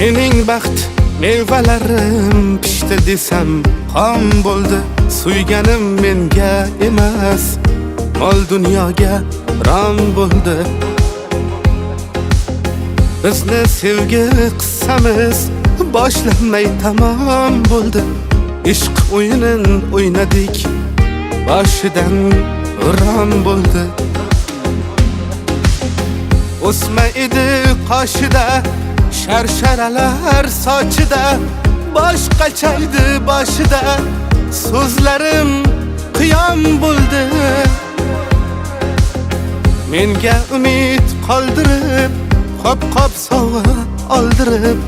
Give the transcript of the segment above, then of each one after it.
Mening baxt mevalarim pishdi desam xom bo'ldi. Suyganim menga emas, mol dunyoga rom bo'ldi. Bizni sevgi qissamiz boshlanmay tamom bo'ldi. Ishq o'yinin o'ynadik, boshidan rom bo'ldi. O'sma edi qoshida, sharsharalar sochida, boshqachaydi boshida. So'zlarim qiyom bo'ldi. Menga umid qoldirib, qop-qop sovg'a oldirib,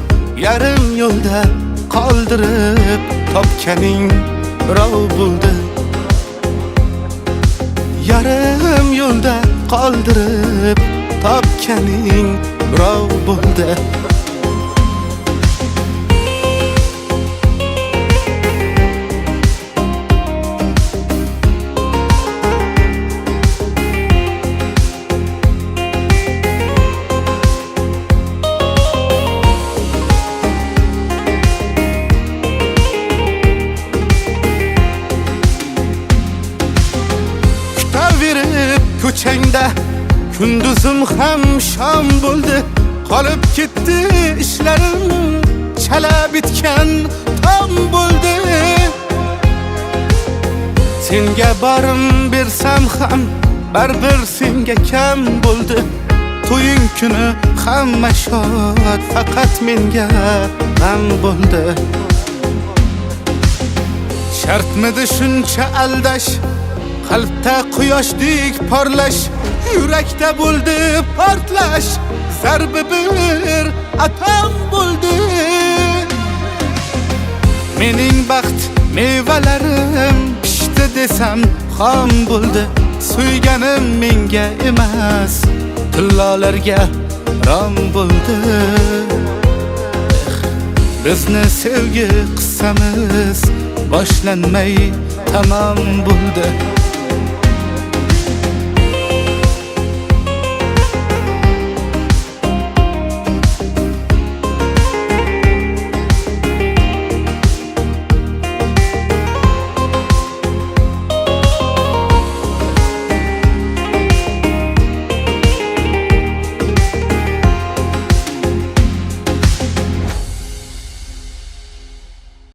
yarim yo'lda qoldirib, topganing birov bo'ldi. Yarim yo'lda qoldirib, topganing birov bo'ldi. Ko'changda kunduzim ham shom bo'ldi. Qolib ketdi ishlarim, chala bitgan tom bo'ldi. Senga borim bersam ham baribir senga kam bo'ldi. To'ying kuni hamma shod, faqat menga g'am bo'ldi. Shartmidi shuncha aldash, qalbda quyoshdek porlash, yurakda bo'ldi portlash, zarbi bir atom bo'ldi. Mening baxt mevalarim pishdi desam xom bo'ldi. Suyganim menga emas, tillolarga rom bo'ldi. Bizni sevgi qissamiz boshlanmay tamom bo'ldi.